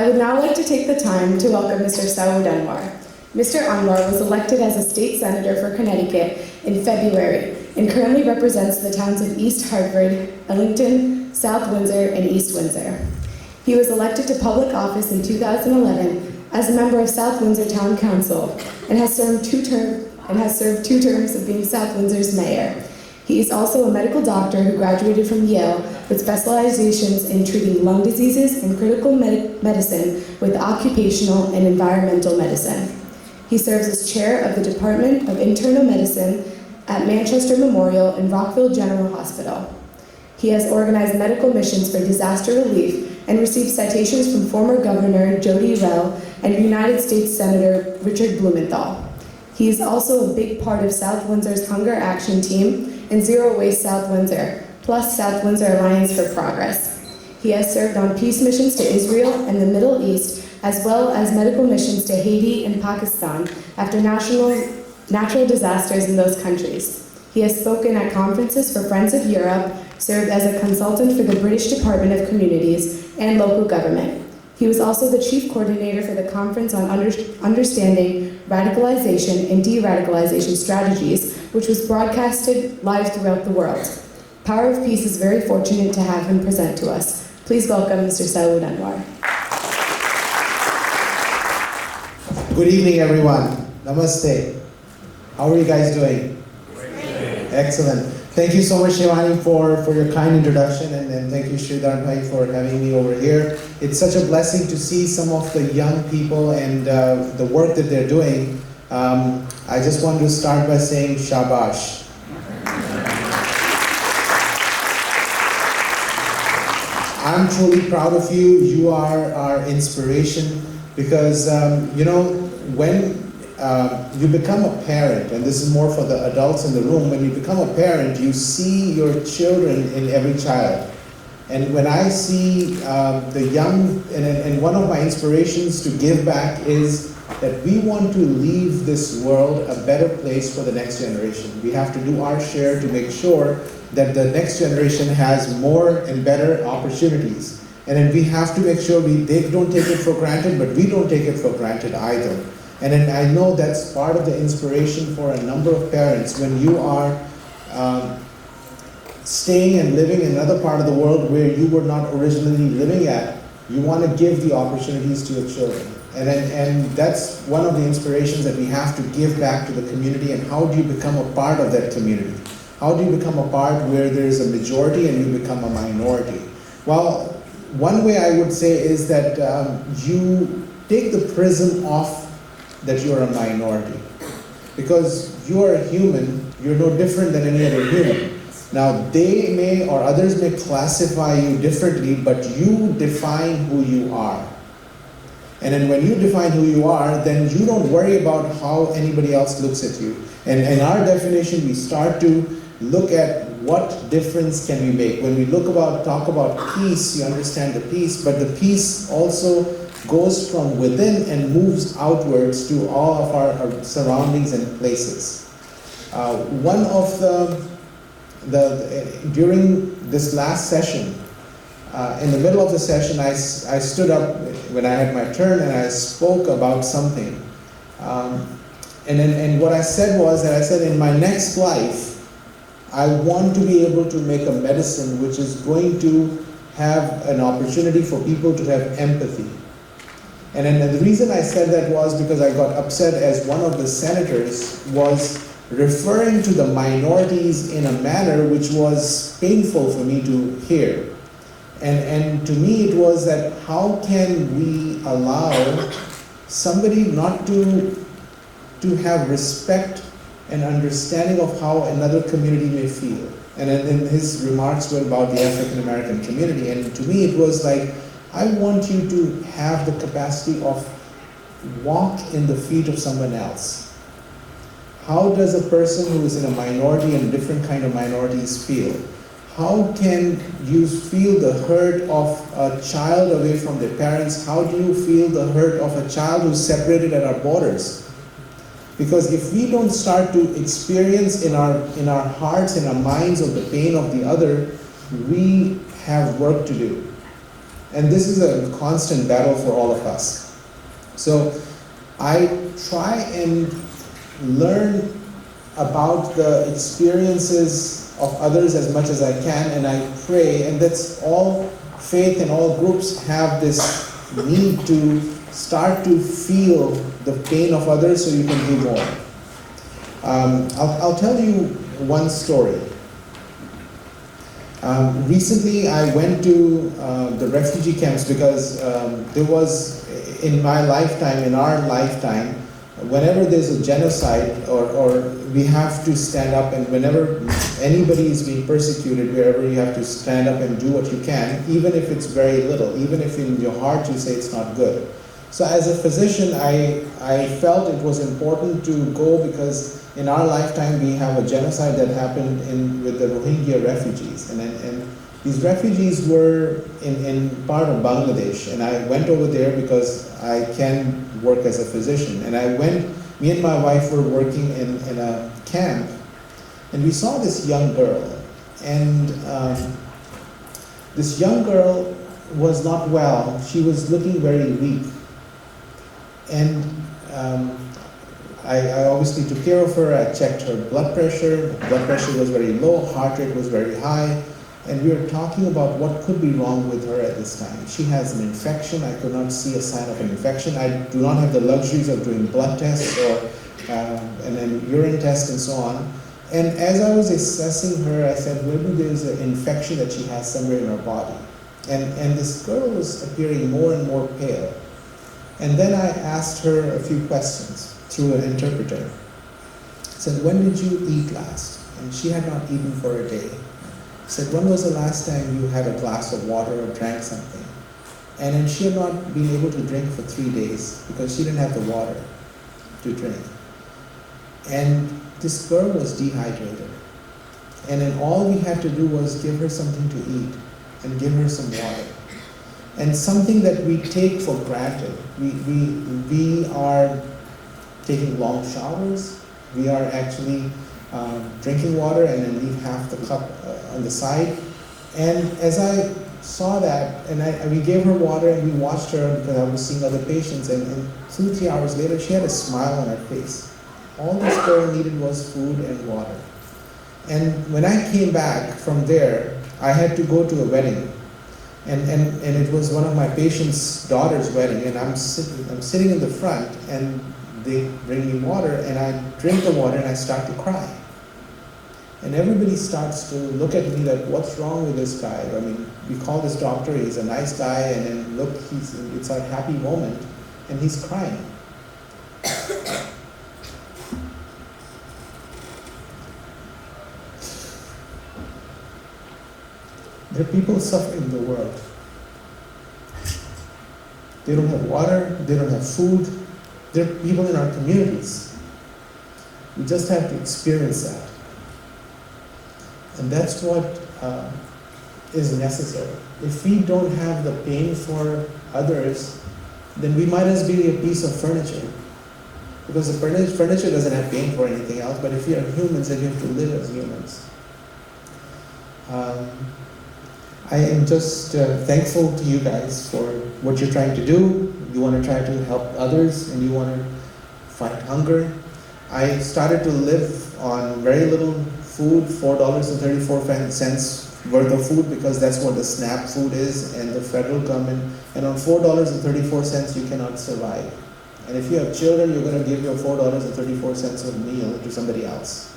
I would now like to take the time to welcome Mr. Saud Anwar. Mr. Anwar was elected as a state senator for Connecticut in February and currently represents the towns of East Hartford, Ellington, South Windsor, and East Windsor. He was elected to public office in 2011 as a member of South Windsor Town Council and has served two terms of being South Windsor's mayor. He is also a medical doctor who graduated from Yale with specializations in treating lung diseases and critical medicine with occupational and environmental medicine. He serves as chair of the Department of Internal Medicine at Manchester Memorial and Rockville General Hospital. He has organized medical missions for disaster relief and received citations from former Governor Jody Rell and United States Senator Richard Blumenthal. He is also a big part of South Windsor's Hunger Action Team and Zero Waste South Windsor, plus South Windsor Alliance for Progress. He has served on peace missions to Israel and the Middle East, as well as medical missions to Haiti and Pakistan after natural disasters in those countries. He has spoken at conferences for Friends of Europe, served as a consultant for the British Department of Communities and local government. He was also the chief coordinator for the Conference on Understanding Radicalization and De-Radicalization Strategies, which was broadcasted live throughout the world. Power of Peace is very fortunate to have him present to us. Please welcome Mr. Saud Anwar. Good evening, everyone. Namaste. How are you guys doing? Great. Excellent. Thank you so much, Shivani, for your kind introduction, and thank you, Sridhar Bhai, for having me over here. It's such a blessing to see some of the young people and the work that they're doing. I just want to start by saying shabash. I'm truly proud of you. You are our inspiration because, when you become a parent, and this is more for the adults in the room, when you become a parent, you see your children in every child. And when I see the young, and one of my inspirations to give back is that we want to leave this world a better place for the next generation. We have to do our share to make sure that the next generation has more and better opportunities. And then we have to make sure they don't take it for granted, but we don't take it for granted either. And then I know that's part of the inspiration for a number of parents. When you are staying and living in another part of the world where you were not originally living at, you want to give the opportunities to your children. And that's one of the inspirations that we have to give back to the community. And how do you become a part of that community? How do you become a part where there's a majority and you become a minority? Well, one way I would say is that you take the prism off that you're a minority. Because you are a human, you're no different than any other human. Now, they may, or others may classify you differently, but you define who you are. And then when you define who you are, then you don't worry about how anybody else looks at you. And in our definition, we start to look at what difference can we make. When we talk about peace, you understand the peace, but the peace also goes from within and moves outwards to all of our surroundings and places. One of during this last session, in the middle of the session, I stood up when I had my turn and I spoke about something. And what I said was that I said, in my next life, I want to be able to make a medicine which is going to have an opportunity for people to have empathy. And then the reason I said that was because I got upset as one of the senators was referring to the minorities in a manner which was painful for me to hear. And to me it was that how can we allow somebody not to have respect and understanding of how another community may feel. And then his remarks were about the African American community, and to me it was like, I want you to have the capacity of walk in the feet of someone else. How does a person who is in a minority and different kind of minorities feel? How can you feel the hurt of a child away from their parents? How do you feel the hurt of a child who's separated at our borders? Because if we don't start to experience in our hearts, in our minds, of the pain of the other, we have work to do. And this is a constant battle for all of us. So I try and learn about the experiences of others as much as I can, and I pray, and that's all faith and all groups have this need to start to feel the pain of others so you can do more. I'll tell you one story. Recently I went to the refugee camps because there was, in my lifetime, in our lifetime, whenever there's a genocide or we have to stand up, and whenever anybody is being persecuted, wherever you have to stand up and do what you can, even if it's very little, even if in your heart you say it's not good. So as a physician, I felt it was important to go because in our lifetime we have a genocide that happened with the Rohingya refugees. And these refugees were in part of Bangladesh, and I went over there because I can work as a physician. And me and my wife were working in a camp, and we saw this young girl. And this young girl was not well. She was looking very weak. And I obviously took care of her. I checked her blood pressure. The blood pressure was very low, heart rate was very high. And we were talking about what could be wrong with her at this time. She has an infection. I could not see a sign of an infection. I do not have the luxuries of doing blood tests and then urine tests and so on. And as I was assessing her, I said, maybe there's an infection that she has somewhere in her body. And this girl was appearing more and more pale. And then I asked her a few questions through an interpreter. I said, when did you eat last? And she had not eaten for a day. I said, when was the last time you had a glass of water or drank something? And then she had not been able to drink for 3 days because she didn't have the water to drink. And this girl was dehydrated. And then all we had to do was give her something to eat and give her some water. And something that we take for granted. We are taking long showers. We are actually drinking water and then leave half the cup on the side. And as I saw that, and we gave her water and we watched her because I was seeing other patients, and 2-3 hours later she had a smile on her face. All this girl needed was food and water. And when I came back from there, I had to go to a wedding. And it was one of my patient's daughter's wedding, and I'm sitting in the front, and they bring me water, and I drink the water and I start to cry. And everybody starts to look at me like, what's wrong with this guy? I mean, we call this doctor, he's a nice guy, and then look, it's a happy moment, and he's crying. There are people suffering in the world. They don't have water, they don't have food. There are people in our communities. We just have to experience that. And that's what is necessary. If we don't have the pain for others, then we might as well be a piece of furniture. Because the furniture doesn't have pain for anything else, but if we are humans, then we have to live as humans. I am just thankful to you guys for what you're trying to do. You want to try to help others and you want to fight hunger. I started to live on very little food, $4.34 worth of food, because that's what the SNAP food is, and the federal government. And on $4.34 you cannot survive. And if you have children, you're going to give your $4.34 a meal to somebody else.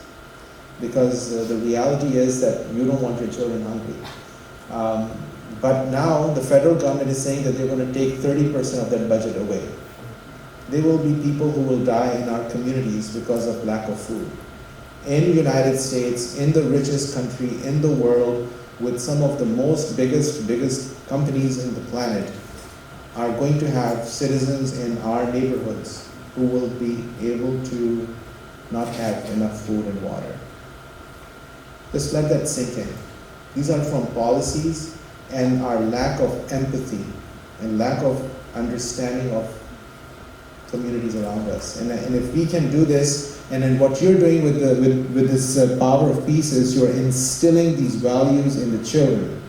Because the reality is that you don't want your children hungry. But now the federal government is saying that they're going to take 30% of that budget away. There will be people who will die in our communities because of lack of food. In the United States, in the richest country in the world, with some of the biggest companies in the planet, are going to have citizens in our neighborhoods who will be able to not have enough food and water. Just let that sink in. These are from policies and our lack of empathy and lack of understanding of communities around us. And if we can do this, and then what you're doing with this power of peace is you're instilling these values in the children.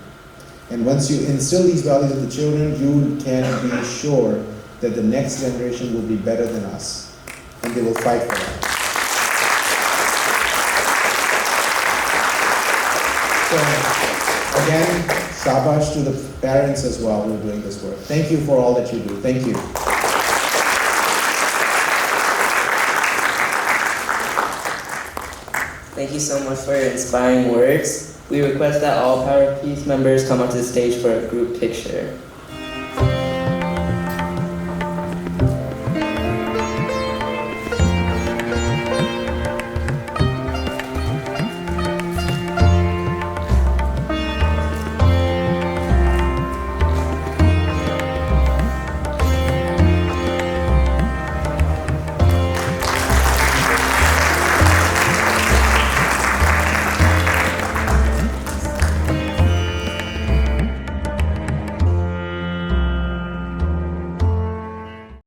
And once you instill these values in the children, you can be sure that the next generation will be better than us, and they will fight for that. So, again, shabash to the parents as well who are doing this work. Thank you for all that you do. Thank you. Thank you so much for your inspiring words. We request that all Power Peace members come onto the stage for a group picture.